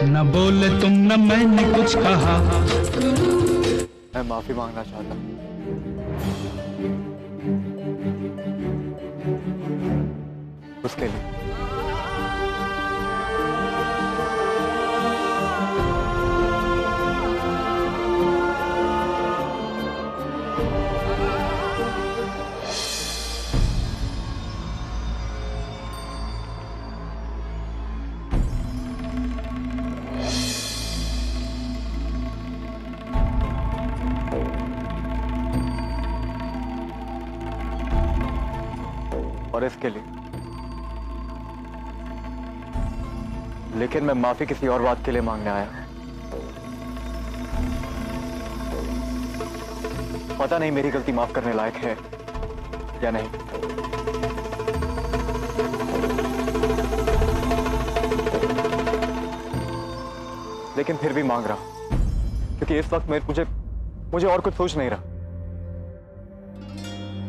न बोले तुम न मैंने कुछ कहा। मैं माफी मांगना चाहता हूँ उसके लिए। और इसके लिए, लेकिन मैं माफी किसी और बात के लिए मांगने आया। पता नहीं मेरी गलती माफ करने लायक है या नहीं। लेकिन फिर भी मांग रहा हूं, क्योंकि इस वक्त मुझे और कुछ सोच नहीं रहा।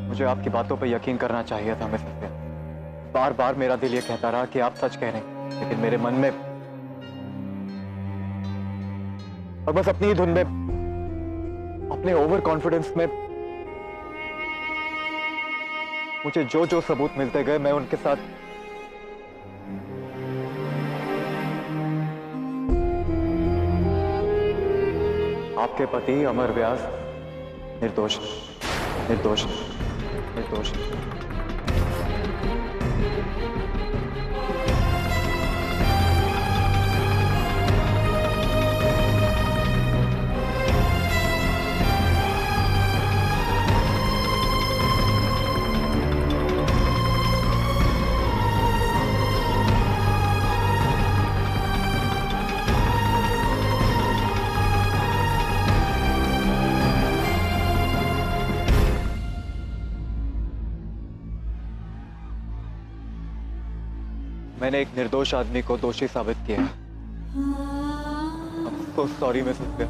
मुझे आपकी बातों पर यकीन करना चाहिए था मिसेस बेल। बार बार मेरा दिल ये कहता रहा कि आप सच कह रहे हैं, लेकिन मेरे मन में और बस अपनी ही धुन में, अपने ओवर कॉन्फिडेंस में मुझे जो जो सबूत मिलते गए मैं उनके साथ आपके पति अमर व्यास निर्दोष निर्दोष निर्दोष। मैंने एक निर्दोष आदमी को दोषी साबित किया। तो सॉरी मिसेस बेल।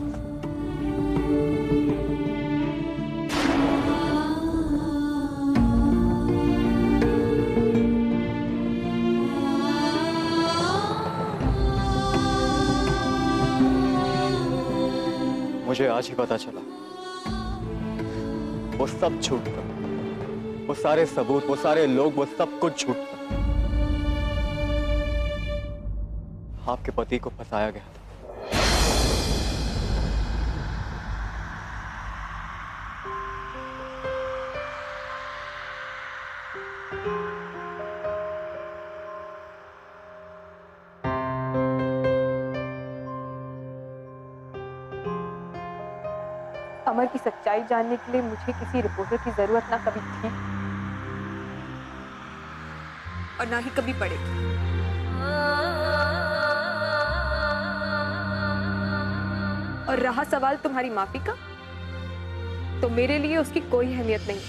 मुझे आज ही पता चला वो सब झूठ था, वो सारे सबूत, वो सारे लोग, वो सब कुछ झूठ था। आपके पति को फंसाया गया था। अमर की सच्चाई जानने के लिए मुझे किसी रिपोर्टर की जरूरत ना कभी थी और ना ही कभी पड़ेगी। और रहा सवाल तुम्हारी माफी का, तो मेरे लिए उसकी कोई अहमियत नहीं,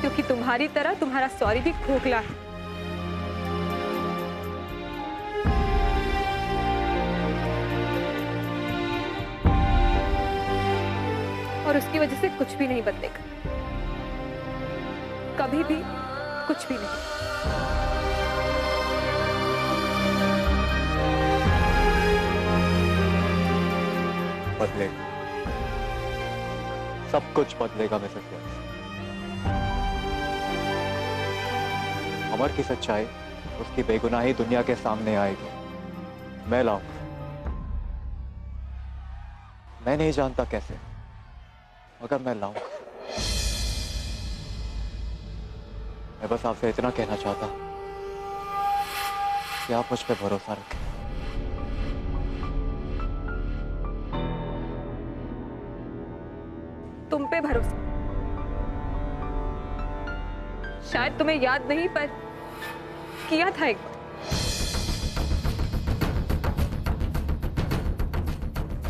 क्योंकि तुम्हारी तरह तुम्हारा सॉरी भी खोखला है। और उसकी वजह से कुछ भी नहीं बदलेगा, कभी भी कुछ भी नहीं। बदलेगा, सब कुछ बदलेगा मिसेस बेल। अमर की सच्चाई, उसकी बेगुनाही दुनिया के सामने आएगी। मैं लाऊंगा। मैं नहीं जानता कैसे, मगर मैं लाऊंगा। मैं बस आपसे इतना कहना चाहता हूं कि आप मुझ पे भरोसा रखें। तुम पे भरोसा? शायद तुम्हें याद नहीं, पर किया था एक बार।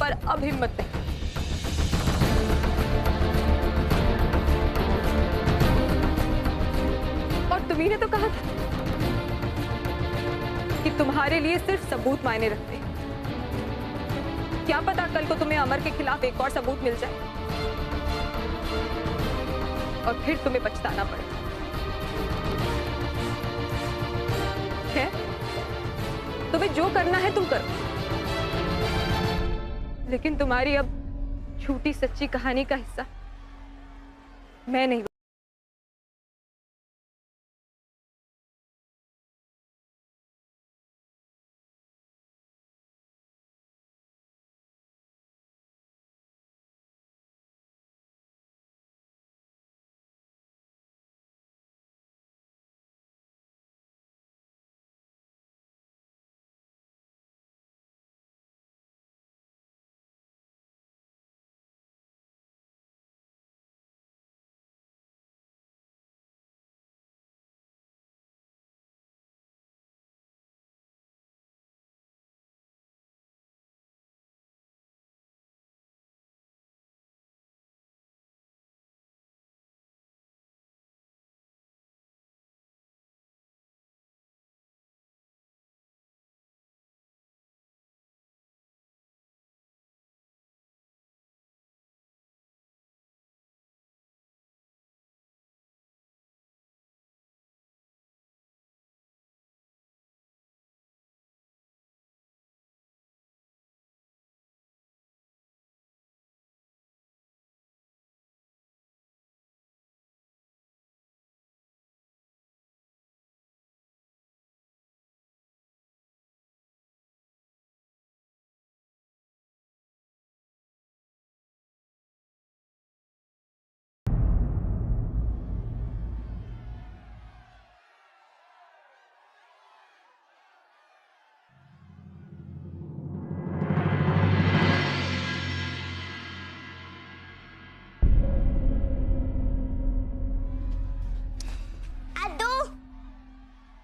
पर अब हिम्मत नहीं। और तुम्ही ने तो कहा था कि तुम्हारे लिए सिर्फ सबूत मायने रखते हैं। क्या पता कल को तुम्हें अमर के खिलाफ एक और सबूत मिल जाए और फिर तुम्हें पछताना पड़े। है तुम्हें जो करना है तुम करो, लेकिन तुम्हारी अब झूठी सच्ची कहानी का हिस्सा मैं नहीं।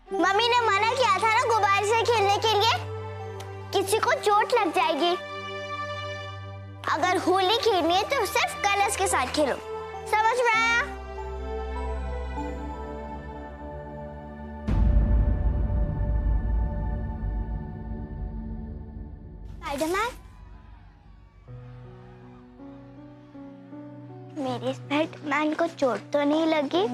मम्मी ने मना किया था ना गुब्बारे से खेलने के लिए, किसी को चोट लग जाएगी। अगर होली खेलनी है तो सिर्फ कलर्स के साथ खेलो, समझ में आया? स्पाइडरमैन, मेरे स्पाइडरमैन को चोट तो नहीं लगी?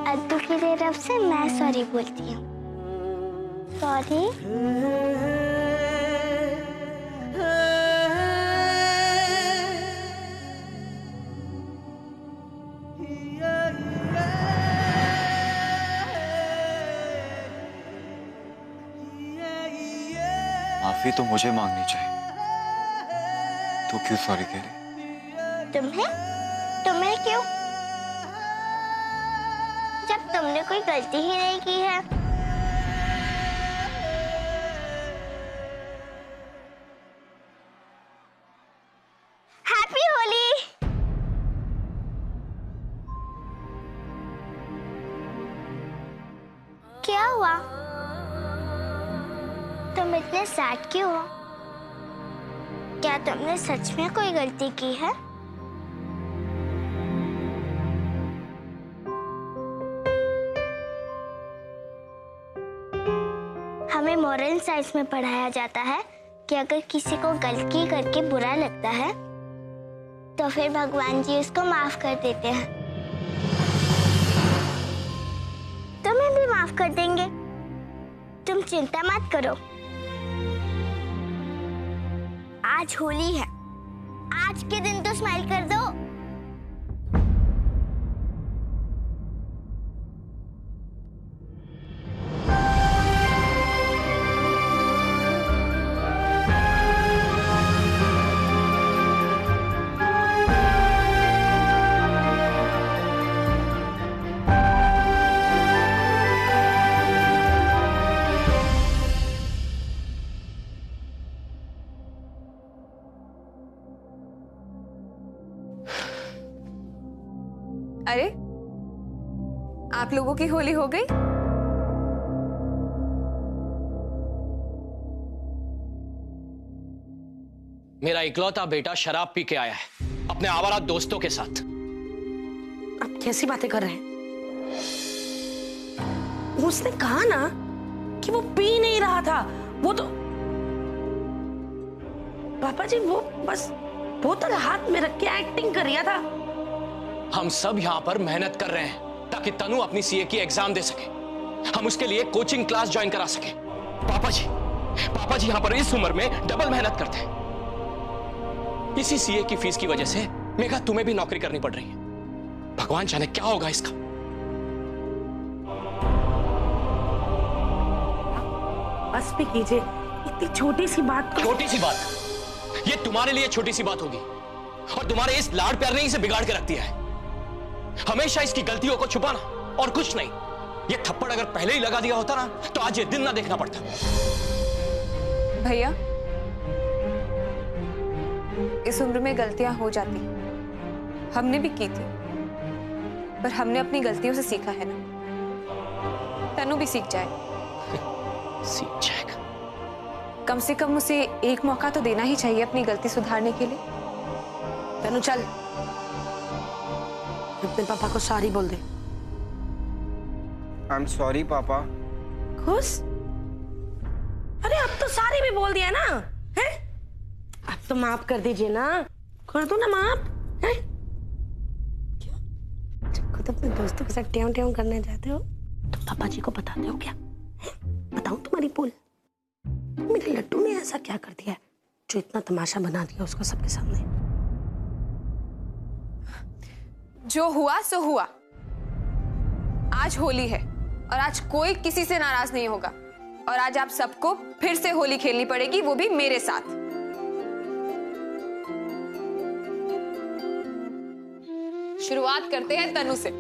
अद्दू की तरफ से मैं सॉरी बोलती हूँ। सॉरी। माफी तो मुझे मांगनी चाहिए, तू क्यों सॉरी कह रही? तुम्हें क्यों? जब तुमने कोई गलती ही नहीं की है। हैप्पी होली। क्या हुआ? तुम इतने सैड क्यों हो? क्या तुमने सच में कोई गलती की है? हमें मॉरल साइंस में पढ़ाया जाता है कि अगर किसी को गलती करके बुरा लगता है तो फिर भगवान जी उसको माफ कर देते हैं। तुम्हें भी माफ कर देंगे, तुम चिंता मत करो। आज होली है, आज के दिन तो स्माइल कर दो। अरे, आप लोगों की होली हो गई? मेरा इकलौता बेटा शराब पी के आया है अपने आवारा दोस्तों के साथ। आप कैसी बातें कर रहे हैं? उसने कहा ना कि वो पी नहीं रहा था। वो तो पापा जी, वो बस बोतल हाथ में रख के एक्टिंग कर रहा था। हम सब यहां पर मेहनत कर रहे हैं ताकि तनु अपनी सीए की एग्जाम दे सके, हम उसके लिए कोचिंग क्लास ज्वाइन करा सके। पापा जी यहां पर इस उम्र में डबल मेहनत करते हैं। इसी सीए की फीस की वजह से मेघा तुम्हें भी नौकरी करनी पड़ रही है। भगवान जाने क्या होगा इसका। बस भी कीजिए, इतनी छोटी सी बात को। छोटी सी बात, ये तुम्हारे लिए छोटी सी बात होगी और तुम्हारे इस लाड प्यार ने इसे बिगाड़ के रख दिया है। हमेशा इसकी गलतियों को छुपाना और कुछ नहीं। ये थप्पड़ अगर पहले ही लगा दिया होता ना तो आज ये दिन ना देखना पड़ता। भैया, इस उम्र में गलतियां हो जाती, हमने भी की थी, पर हमने अपनी गलतियों से सीखा है ना। तनु भी सीख जाए। सीख जाएगा। कम से कम उसे एक मौका तो देना ही चाहिए अपनी गलती सुधारने के लिए। तनु चल, अपने पापा को सॉरी बोल दे। आई एम सॉरी पापा। खुश? अरे अब तो सारी भी बोल दिया ना, है? अब तो माफ कर दीजिए ना, कर दो ना माफ, है? क्यों? जब खुद अपने दोस्तों के साथ ट्यां ट्यां करने जाते हो तो पापा जी को बताते हो क्या? है? बताऊं तुम्हारी भूल? मेरे लड्डू ने ऐसा क्या कर दिया है जो इतना तमाशा बना दिया उसको सबके सामने? जो हुआ सो हुआ। आज होली है और आज कोई किसी से नाराज नहीं होगा और आज आप सबको फिर से होली खेलनी पड़ेगी, वो भी मेरे साथ। शुरुआत करते हैं तनु से।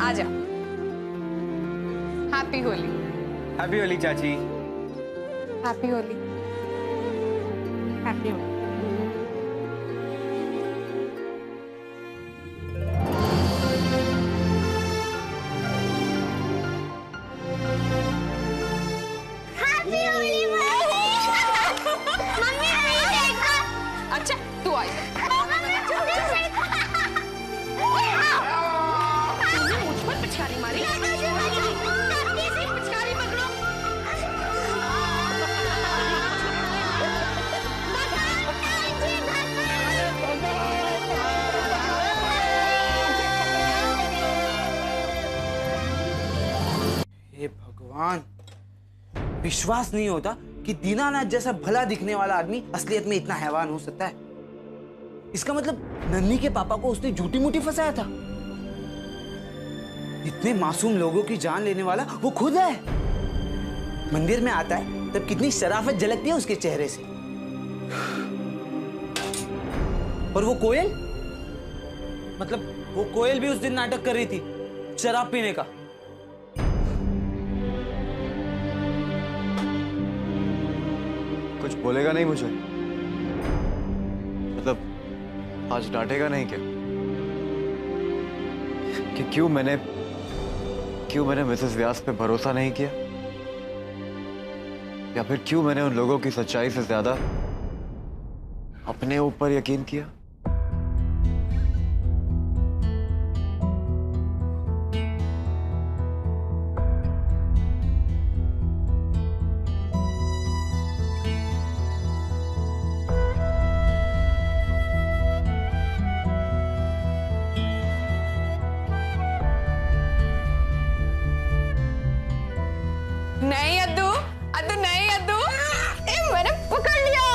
आजा। हैप्पी होली। हैप्पी होली चाची। हैप्पी होली। हैप्पी होली। अच्छा तू आई। मुझ पर पिचकारी मारी। पिचकारी पकड़ो। हे भगवान, विश्वास नहीं होता कि दीनानाथ जैसा भला दिखने वाला आदमी असलियत में इतना हैवान हो सकता है। इसका मतलब नन्ही के पापा को उसने झूठी मूठी फंसाया था। इतने मासूम लोगों की जान लेने वाला वो खुद है। मंदिर में आता है तब कितनी शराफत झलकती है उसके चेहरे से। और वो कोयल, मतलब वो कोयल भी उस दिन नाटक कर रही थी शराब पीने का। कुछ बोलेगा नहीं मुझे? मतलब आज डांटेगा नहीं क्या? कि क्यों मैंने मिसेस व्यास पे भरोसा नहीं किया? या फिर क्यों मैंने उन लोगों की सच्चाई से ज्यादा अपने ऊपर यकीन किया? नहीं अद्दू, नहीं अद्दू, मैंने पकड़ लिया।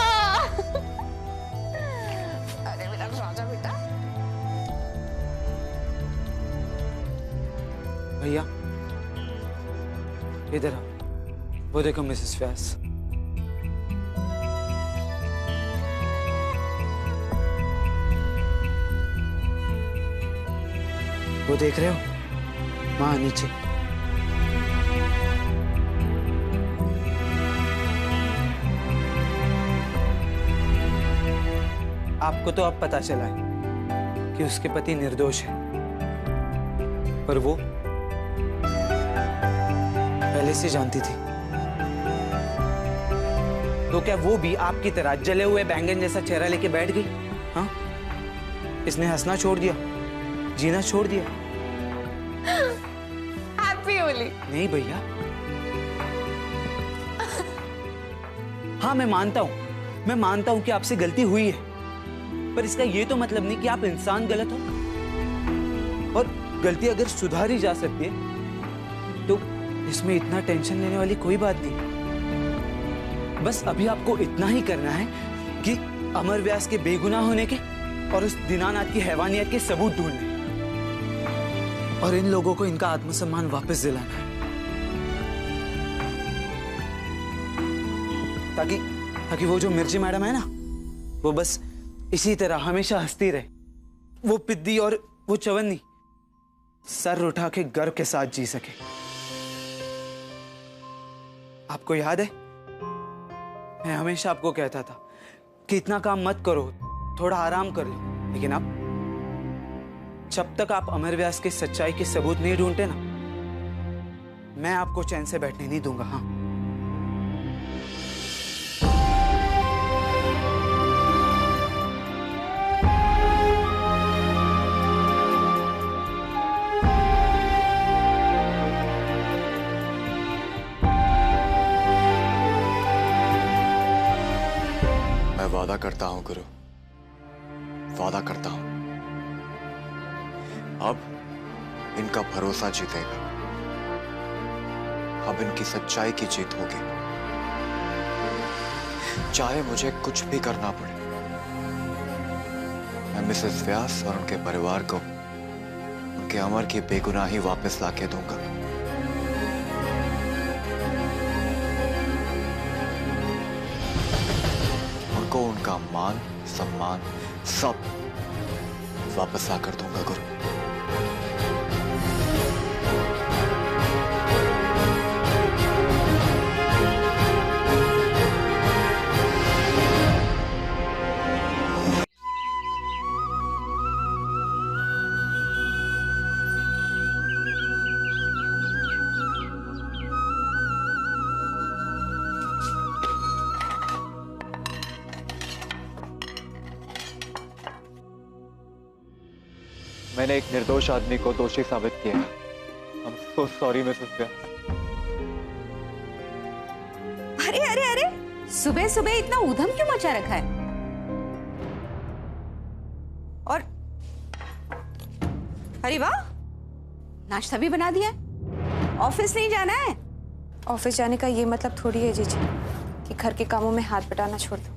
अरे मेरा राजा बेटा। भैया इधर आओ, वो देखो मिसेस व्यास। वो देख रहे हो वहां नीचे? आपको तो अब पता चला है कि उसके पति निर्दोष है, पर वो पहले से जानती थी। तो क्या वो भी आपकी तरह जले हुए बैंगन जैसा चेहरा लेके बैठ गई? हाँ, इसने हंसना छोड़ दिया, जीना छोड़ दिया। हैप्पी होली। नहीं भैया, हाँ मैं मानता हूं कि आपसे गलती हुई है, पर इसका ये तो मतलब नहीं कि आप इंसान गलत हो। और गलती अगर सुधारी जा सकती है तो इसमें इतना टेंशन लेने वाली कोई बात नहीं। बस अभी आपको इतना ही करना है कि अमर व्यास के बेगुनाह होने के और उस दीनानाथ की हैवानियत के सबूत ढूंढने, और इन लोगों को इनका आत्मसम्मान वापस दिलाना है, ताकि वो जो मिर्ची मैडम है ना, वो बस इसी तरह हमेशा हंसती रहे। वो पिद्दी और वो चवन्नी सर उठा के गर्व के साथ जी सके। आपको याद है, मैं हमेशा आपको कहता था कि इतना काम मत करो, थोड़ा आराम कर लो, लेकिन अब जब तक आप अमर व्यास की सच्चाई के सबूत नहीं ढूंढते ना, मैं आपको चैन से बैठने नहीं दूंगा। हाँ, मैं वादा करता हूं गुरु, वादा करता हूं, अब इनका भरोसा जीतेगा, अब इनकी सच्चाई की जीत होगी, चाहे मुझे कुछ भी करना पड़े। मैं मिसेस व्यास और उनके परिवार को उनके अमर की बेगुनाही वापस लाके दूंगा। उनको उनका मान सम्मान सब वापस ला कर दूंगा गुरु। मैंने एक निर्दोष आदमी को दोषी साबित किया। I'm so sorry मिसेस व्यास। अरे अरे अरे, सुबह सुबह इतना ऊधम क्यों मचा रखा है? और अरे वाह, नाश्ता भी बना दिया। ऑफिस नहीं जाना है? ऑफिस जाने का ये मतलब थोड़ी है जीजी कि घर के कामों में हाथ बटाना छोड़ दो।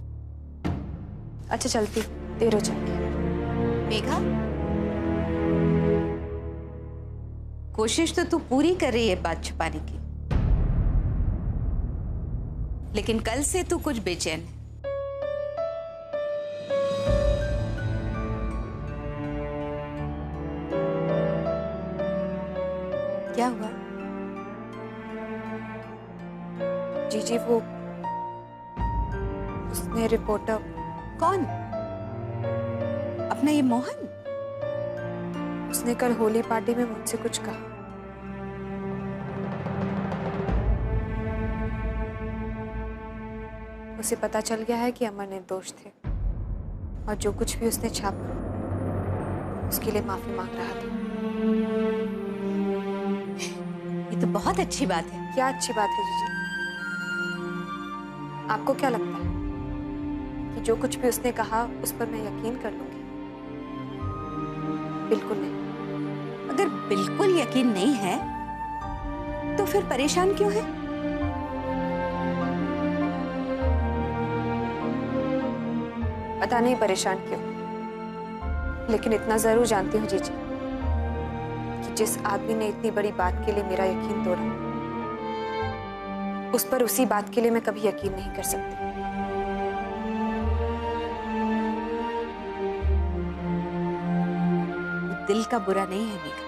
अच्छा चलती, देर हो जाएगी। मेघा, कोशिश तो तू पूरी कर रही है बात छुपाने की, लेकिन कल से तू कुछ बेचैन है। क्या हुआ? जीजी वो उसने रिपोर्टर। कौन? अपना ये मोहन? उसने कल होली पार्टी में मुझसे कुछ कहा। उसे पता चल गया है कि अमर निर्दोष थे और जो कुछ भी उसने छापा उसके लिए माफी मांग रहा था। ये तो बहुत अच्छी बात है। क्या अच्छी बात है जीजी? आपको क्या लगता है कि जो कुछ भी उसने कहा उस पर मैं यकीन कर लूंगी? बिल्कुल नहीं। अगर बिल्कुल यकीन नहीं है तो फिर परेशान क्यों है? पता नहीं परेशान क्यों, लेकिन इतना जरूर जानती हूँ जीजी कि जिस आदमी ने इतनी बड़ी बात के लिए मेरा यकीन तोड़ा, उस पर उसी बात के लिए मैं कभी यकीन नहीं कर सकती। दिल का बुरा नहीं है मेघा।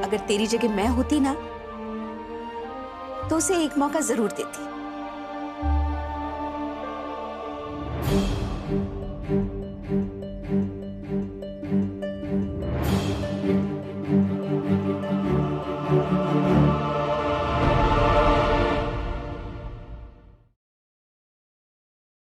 अगर तेरी जगह मैं होती ना तो उसे एक मौका जरूर देती।